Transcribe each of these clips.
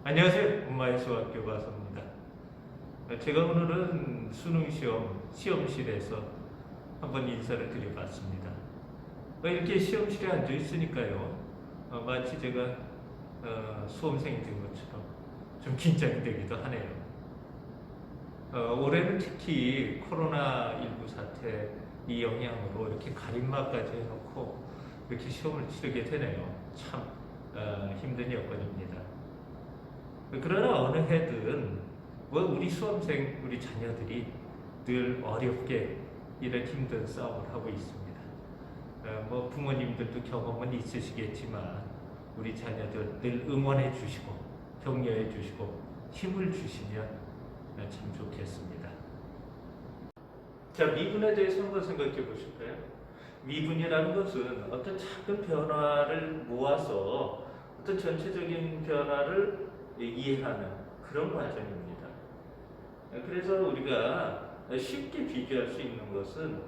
안녕하세요. 엄마의 수학 교과서입니다. 제가 오늘은 수능 시험실에서 한번 인사를 드려봤습니다. 이렇게 시험실에 앉아 있으니까요. 마치 제가 수험생이 된 것처럼 좀 긴장이 되기도 하네요. 올해는 특히 코로나19 사태 이 영향으로 이렇게 가림막까지 해놓고 이렇게 시험을 치르게 되네요. 참 힘든 여건입니다. 그러나 어느 해든 우리 수험생, 우리 자녀들이 늘 어렵게 이런 힘든 싸움을 하고 있습니다. 부모님들도 경험은 있으시겠지만 우리 자녀들 늘 응원해 주시고 격려해 주시고 힘을 주시면 참 좋겠습니다. 자, 미분에 대해서 한번 생각해 보실까요? 미분이라는 것은 어떤 작은 변화를 모아서 어떤 전체적인 변화를 이해하는 그런 과정입니다. 그래서 우리가 쉽게 비교할 수 있는 것은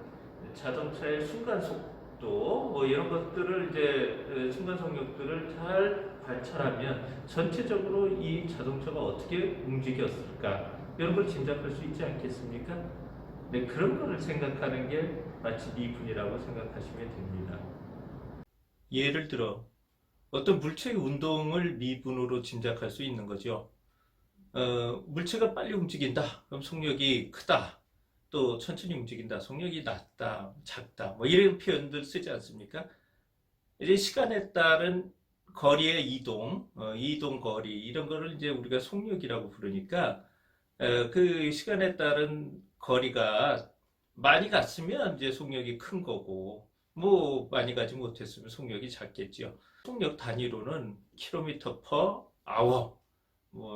자동차의 순간 속도 이런 것들을 이제 순간 속력들을 잘 관찰하면 전체적으로 이 자동차가 어떻게 움직였을까 이런 걸 짐작할 수 있지 않겠습니까? 네, 그런 거를 생각하는 게 마치 미분이라고 생각하시면 됩니다. 예를 들어 어떤 물체의 운동을 미분으로 짐작할 수 있는 거죠. 물체가 빨리 움직인다. 그럼 속력이 크다. 또 천천히 움직인다. 속력이 낮다, 작다. 이런 표현들 쓰지 않습니까? 이제 시간에 따른 거리의 이동 거리 이런 거를 이제 우리가 속력이라고 부르니까 그 시간에 따른 거리가 많이 갔으면 이제 속력이 큰 거고 많이 가지 못했으면 속력이 작겠죠. 속력 단위로는 킬로미터 퍼 아워,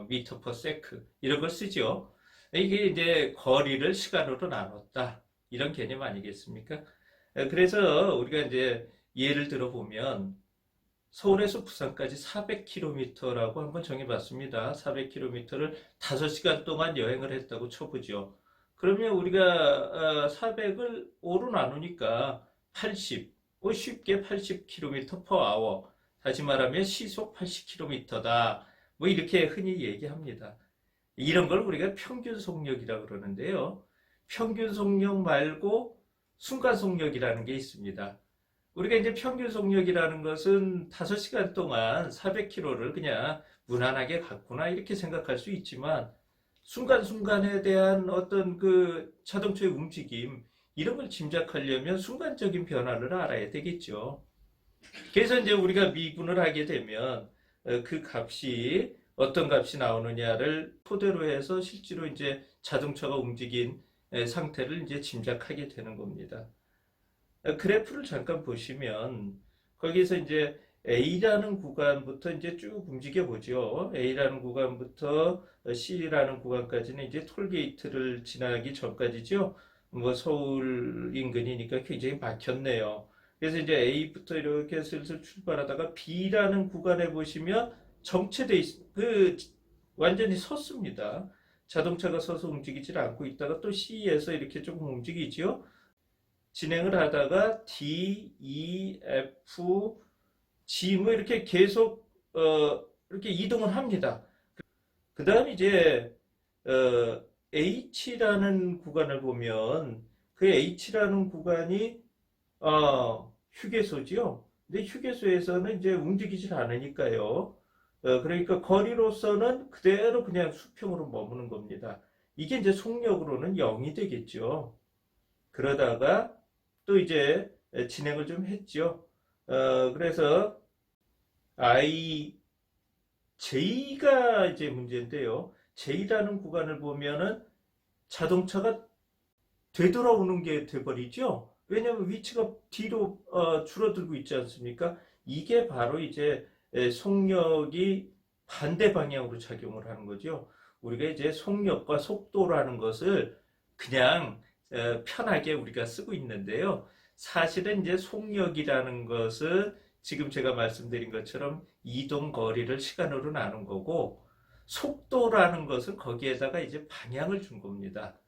미터 퍼 세크 이런 걸 쓰죠. 이게 이제 거리를 시간으로 나눴다 이런 개념 아니겠습니까? 그래서 우리가 이제 예를 들어 보면 서울에서 부산까지 400km라고 한번 정해봤습니다. 400km를 5시간 동안 여행을 했다고 쳐보죠. 그러면 우리가 400을 5로 나누니까 80, 쉽게 80km per hour. 다시 말하면 시속 80km다. 이렇게 흔히 얘기합니다. 이런 걸 우리가 평균 속력이라고 그러는데요. 평균 속력 말고 순간 속력이라는 게 있습니다. 우리가 이제 평균 속력이라는 것은 5시간 동안 400km를 그냥 무난하게 갔구나 이렇게 생각할 수 있지만 순간순간에 대한 어떤 그 자동차의 움직임 이런 걸 짐작하려면 순간적인 변화를 알아야 되겠죠. 그래서 이제 우리가 미분을 하게 되면 그 값이 어떤 값이 나오느냐를 토대로 해서 실제로 이제 자동차가 움직인 상태를 이제 짐작하게 되는 겁니다. 그래프를 잠깐 보시면 거기서 이제 A라는 구간부터 이제 쭉 움직여 보죠. A라는 구간부터 C라는 구간까지는 이제 톨게이트를 지나기 전까지죠. 서울 인근이니까 굉장히 막혔네요. 그래서 이제 A부터 이렇게 슬슬 출발하다가 B라는 구간에 보시면 완전히 섰습니다. 자동차가 서서 움직이질 않고 있다가 또 C에서 이렇게 조금 움직이죠. 진행을 하다가 D, E, F, G 이렇게 계속 이렇게 이동을 합니다. 그 다음 이제 H라는 구간을 보면 그 H라는 구간이 휴게소지요. 근데 휴게소에서는 이제 움직이질 않으니까요. 그러니까 거리로서는 그대로 그냥 수평으로 머무는 겁니다. 이게 이제 속력으로는 0이 되겠죠. 그러다가 또 이제 진행을 좀 했죠. 그래서 J가 이제 문제인데요. J라는 구간을 보면은 자동차가 되돌아오는 게 돼버리죠. 왜냐하면 위치가 뒤로 줄어들고 있지 않습니까? 이게 바로 이제 속력이 반대 방향으로 작용을 하는 거죠. 우리가 이제 속력과 속도라는 것을 그냥 편하게 우리가 쓰고 있는데요. 사실은 이제 속력이라는 것은 지금 제가 말씀드린 것처럼 이동 거리를 시간으로 나눈 거고 속도라는 것은 거기에다가 이제 방향을 준 겁니다.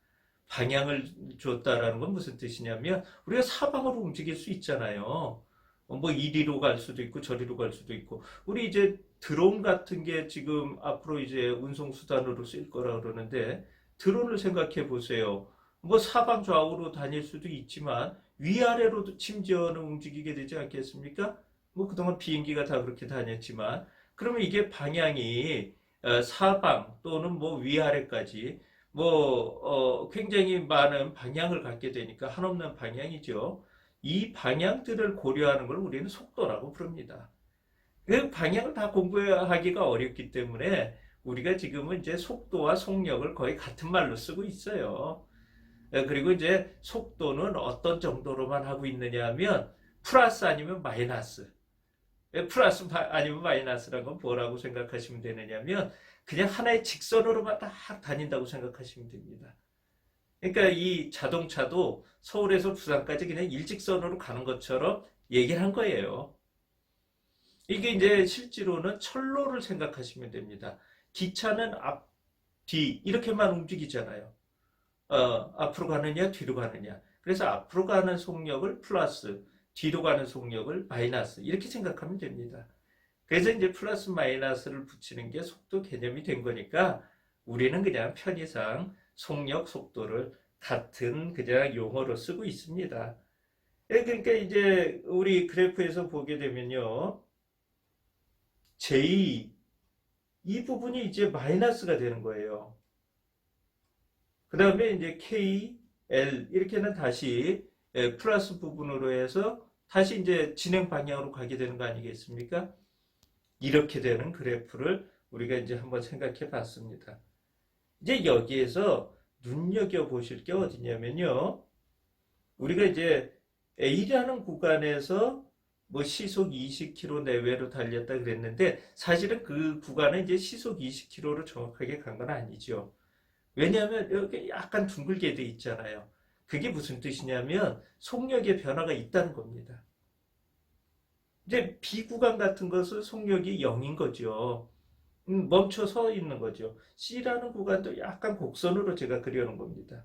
방향을 줬다라는 건 무슨 뜻이냐면 우리가 사방으로 움직일 수 있잖아요. 이리로 갈 수도 있고 저리로 갈 수도 있고 우리 이제 드론 같은 게 지금 앞으로 이제 운송수단으로 쓰일 거라 그러는데, 드론을 생각해 보세요. 뭐 사방 좌우로 다닐 수도 있지만 위아래로도 심지어는 움직이게 되지 않겠습니까? 뭐 그동안 비행기가 다 그렇게 다녔지만, 그러면 이게 방향이 사방 또는 뭐 위아래까지 굉장히 많은 방향을 갖게 되니까 한없는 방향이죠. 이 방향들을 고려하는 걸 우리는 속도라고 부릅니다. 그 방향을 다 공부하기가 어렵기 때문에 우리가 지금은 이제 속도와 속력을 거의 같은 말로 쓰고 있어요. 그리고 이제 속도는 어떤 정도로만 하고 있느냐 하면 플러스 아니면 마이너스. 플러스 아니면 마이너스란 건 뭐라고 생각하시면 되느냐면 그냥 하나의 직선으로만 딱 다닌다고 생각하시면 됩니다. 그러니까 이 자동차도 서울에서 부산까지 그냥 일직선으로 가는 것처럼 얘기를 한 거예요. 이게 이제 실제로는 철로를 생각하시면 됩니다. 기차는 앞, 뒤 이렇게만 움직이잖아요. 앞으로 가느냐 뒤로 가느냐. 그래서 앞으로 가는 속력을 플러스, 뒤로 가는 속력을 마이너스 이렇게 생각하면 됩니다. 그래서 이제 플러스 마이너스를 붙이는 게 속도 개념이 된 거니까 우리는 그냥 편의상 속력, 속도를 같은 그냥 용어로 쓰고 있습니다. 그러니까 이제 우리 그래프에서 보게 되면요. J 이 부분이 이제 마이너스가 되는 거예요. 그 다음에 이제 K, L 이렇게는 다시 플러스 부분으로 해서 다시 이제 진행 방향으로 가게 되는 거 아니겠습니까? 이렇게 되는 그래프를 우리가 이제 한번 생각해 봤습니다. 이제 여기에서 눈여겨 보실 게 어디냐면요. 우리가 이제 A라는 구간에서 뭐 시속 20km 내외로 달렸다 그랬는데 사실은 그 구간은 이제 시속 20km로 정확하게 간 건 아니죠. 왜냐하면 여기 약간 둥글게 돼 있잖아요. 그게 무슨 뜻이냐면 속력의 변화가 있다는 겁니다. 이제 B 구간 같은 것은 속력이 0인 거죠. 멈춰 서 있는 거죠. C라는 구간도 약간 곡선으로 제가 그려놓은 겁니다.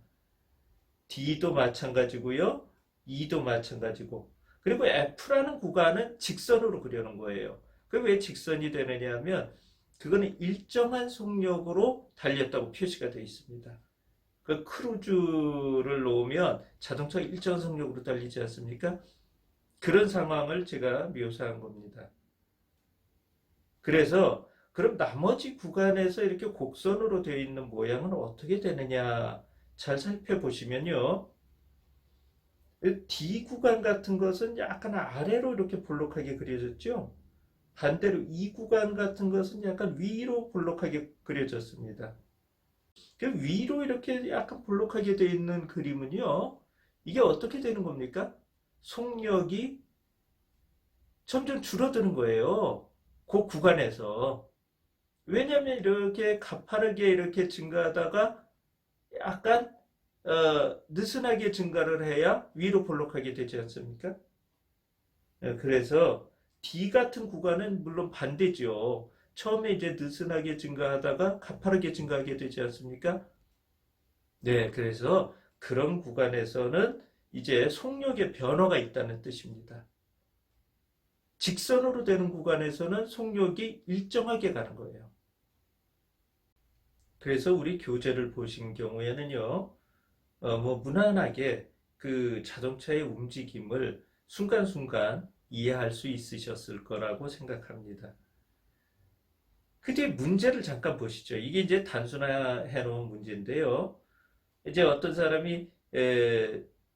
D도 마찬가지고요. E도 마찬가지고. 그리고 F라는 구간은 직선으로 그려놓은 거예요. 그 왜 직선이 되느냐 하면 그거는 일정한 속력으로 달렸다고 표시가 되어 있습니다. 그 크루즈를 놓으면 자동차가 일정한 속력으로 달리지 않습니까? 그런 상황을 제가 묘사한 겁니다. 그래서 그럼 나머지 구간에서 이렇게 곡선으로 되어 있는 모양은 어떻게 되느냐 잘 살펴보시면요. D 구간 같은 것은 약간 아래로 이렇게 볼록하게 그려졌죠. 반대로 이 구간 같은 것은 약간 위로 볼록하게 그려졌습니다. 그 위로 이렇게 약간 볼록하게 되어 있는 그림은요. 이게 어떻게 되는 겁니까? 속력이 점점 줄어드는 거예요. 그 구간에서. 왜냐하면 이렇게 가파르게 이렇게 증가하다가 약간 느슨하게 증가를 해야 위로 볼록하게 되지 않습니까? 그래서 D 같은 구간은 물론 반대죠. 처음에 이제 느슨하게 증가하다가 가파르게 증가하게 되지 않습니까? 네, 그래서 그런 구간에서는 이제 속력의 변화가 있다는 뜻입니다. 직선으로 되는 구간에서는 속력이 일정하게 가는 거예요. 그래서 우리 교재를 보신 경우에는요, 무난하게 그 자동차의 움직임을 순간순간 이해할 수 있으셨을 거라고 생각합니다. 그 뒤에 문제를 잠깐 보시죠. 이게 이제 단순화해 놓은 문제인데요. 이제 어떤 사람이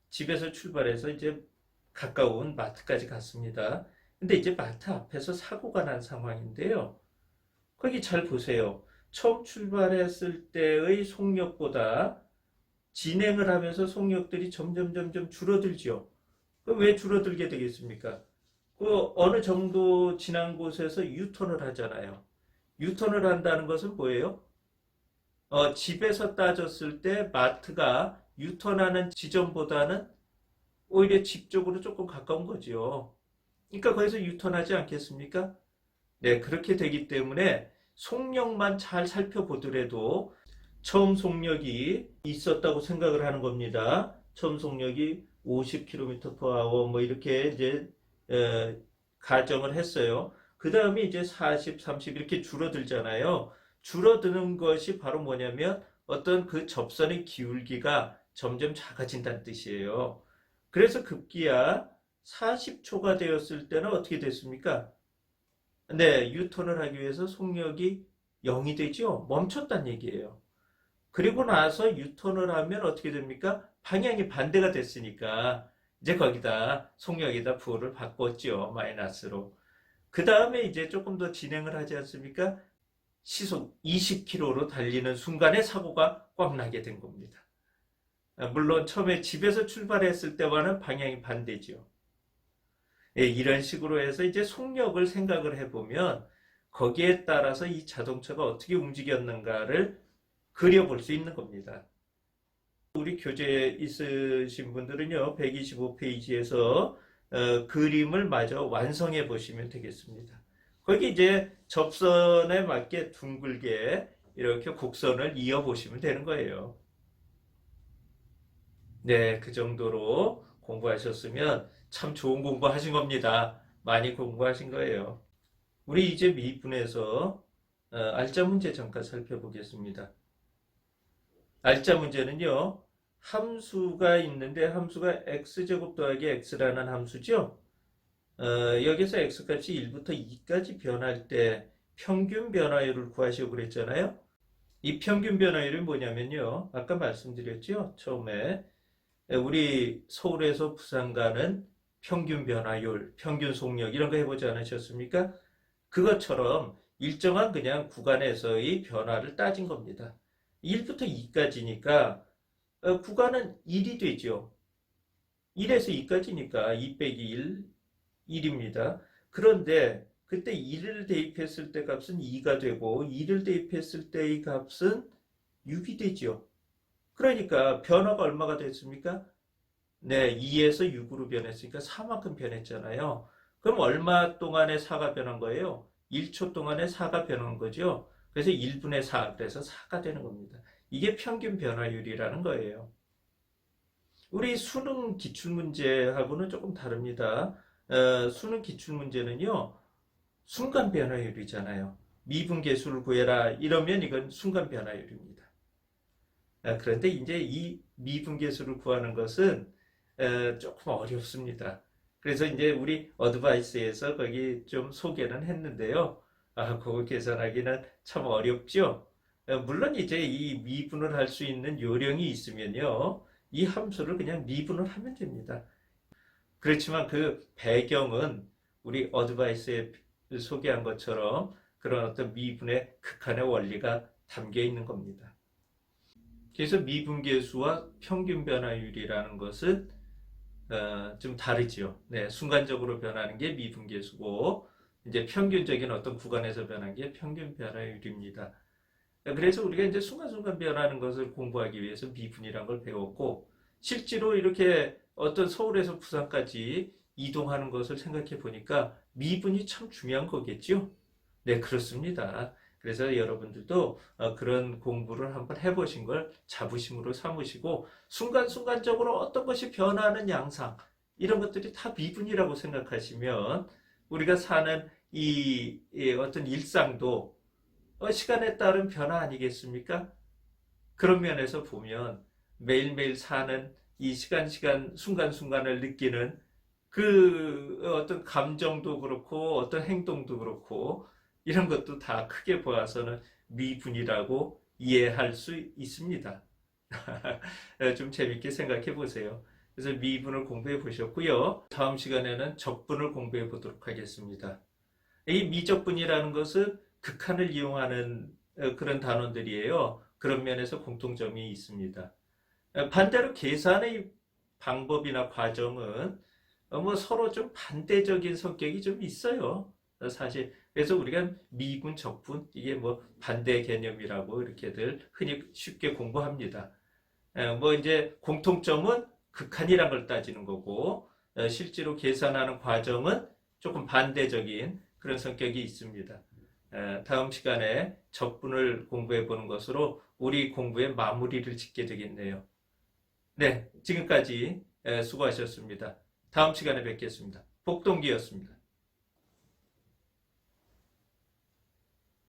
집에서 출발해서 이제 가까운 마트까지 갔습니다. 근데 이제 마트 앞에서 사고가 난 상황인데요. 거기 잘 보세요. 처음 출발했을 때의 속력보다 진행을 하면서 속력들이 점점 줄어들죠. 그럼 왜 줄어들게 되겠습니까? 그 어느 정도 지난 곳에서 유턴을 하잖아요. 유턴을 한다는 것은 뭐예요? 집에서 따졌을 때 마트가 유턴하는 지점보다는 오히려 집 쪽으로 조금 가까운 거죠. 그러니까 거기서 유턴하지 않겠습니까? 네, 그렇게 되기 때문에 속력만 잘 살펴보더라도 처음 속력이 있었다고 생각을 하는 겁니다. 처음 속력이 50km/h 뭐 이렇게 이제 가정을 했어요. 그 다음에 이제 40, 30 이렇게 줄어들잖아요. 줄어드는 것이 바로 뭐냐면 어떤 그 접선의 기울기가 점점 작아진다는 뜻이에요. 그래서 급기야 40초가 되었을 때는 어떻게 됐습니까? 네, 유턴을 하기 위해서 속력이 0이 되죠. 멈췄다는 얘기예요. 그리고 나서 유턴을 하면 어떻게 됩니까? 방향이 반대가 됐으니까 이제 거기다 속력에다 부호를 바꿨죠. 마이너스로. 그 다음에 이제 조금 더 진행을 하지 않습니까? 시속 20km로 달리는 순간에 사고가 꽉 나게 된 겁니다. 물론 처음에 집에서 출발했을 때와는 방향이 반대죠. 예, 이런 식으로 해서 이제 속력을 생각을 해보면 거기에 따라서 이 자동차가 어떻게 움직였는가를 그려볼 수 있는 겁니다. 우리 교재에 있으신 분들은요, 125페이지에서 그림을 마저 완성해 보시면 되겠습니다. 거기 이제 접선에 맞게 둥글게 이렇게 곡선을 이어 보시면 되는 거예요. 네, 그 정도로 공부하셨으면 참 좋은 공부 하신 겁니다. 많이 공부하신 거예요. 우리 이제 미분에서 알짜 문제 잠깐 살펴보겠습니다. 알짜 문제는요, 함수가 있는데 함수가 x제곱 더하기 x라는 함수죠. 여기서 x값이 1부터 2까지 변할 때 평균 변화율을 구하시고 그랬잖아요. 이 평균 변화율이 뭐냐면요, 아까 말씀드렸죠. 처음에 우리 서울에서 부산 가는 평균 변화율, 평균 속력 이런 거 해보지 않으셨습니까? 그것처럼 일정한 그냥 구간에서의 변화를 따진 겁니다. 1부터 2까지니까 구간은 1이 되죠. 1에서 2까지니까 2 빼기 1, 1입니다. 그런데 그때 1을 대입했을 때 값은 2가 되고 2를 대입했을 때의 값은 6이 되죠. 그러니까 변화가 얼마가 됐습니까? 네, 2에서 6으로 변했으니까 4만큼 변했잖아요. 그럼 얼마 동안에 4가 변한 거예요? 1초 동안에 4가 변한 거죠. 그래서 1분의 4, 그래서 4가 되는 겁니다. 이게 평균 변화율이라는 거예요. 우리 수능 기출문제하고는 조금 다릅니다. 수능 기출문제는요, 순간 변화율이잖아요. 미분계수를 구해라 이러면 이건 순간 변화율입니다. 그런데 이제 이 미분계수를 구하는 것은 조금 어렵습니다. 그래서 이제 우리 어드바이스에서 거기 좀 소개는 했는데요. 그거 계산하기는 참 어렵죠. 물론 이제 이 미분을 할 수 있는 요령이 있으면요, 이 함수를 그냥 미분을 하면 됩니다. 그렇지만 그 배경은 우리 어드바이스에 소개한 것처럼 그런 어떤 미분의 극한의 원리가 담겨 있는 겁니다. 그래서 미분계수와 평균 변화율이라는 것은 좀 다르죠. 네, 순간적으로 변하는 게 미분계수고 이제 평균적인 어떤 구간에서 변한 게 평균 변화율입니다. 그래서 우리가 이제 순간순간 변하는 것을 공부하기 위해서 미분이라는 걸 배웠고 실제로 이렇게 어떤 서울에서 부산까지 이동하는 것을 생각해 보니까 미분이 참 중요한 거겠죠? 네, 그렇습니다. 그래서 여러분들도 그런 공부를 한번 해보신 걸 자부심으로 삼으시고 순간순간적으로 어떤 것이 변하는 양상 이런 것들이 다 미분이라고 생각하시면 우리가 사는 이 어떤 일상도 시간에 따른 변화 아니겠습니까? 그런 면에서 보면 매일매일 사는 이 순간순간을 느끼는 그 어떤 감정도 그렇고 어떤 행동도 그렇고 이런 것도 다 크게 보아서는 미분이라고 이해할 수 있습니다. 좀 재밌게 생각해 보세요. 그래서 미분을 공부해 보셨고요. 다음 시간에는 적분을 공부해 보도록 하겠습니다. 이 미적분이라는 것은 극한을 이용하는 그런 단원들이에요. 그런 면에서 공통점이 있습니다. 반대로 계산의 방법이나 과정은 뭐 서로 좀 반대적인 성격이 좀 있어요. 사실 그래서 우리가 미분, 적분 이게 뭐 반대 개념이라고 이렇게들 흔히 쉽게 공부합니다. 뭐 이제 공통점은 극한이란 걸 따지는 거고 실제로 계산하는 과정은 조금 반대적인 그런 성격이 있습니다. 다음 시간에 적분을 공부해 보는 것으로 우리 공부의 마무리를 짓게 되겠네요. 네, 지금까지 수고하셨습니다. 다음 시간에 뵙겠습니다. 복동기였습니다.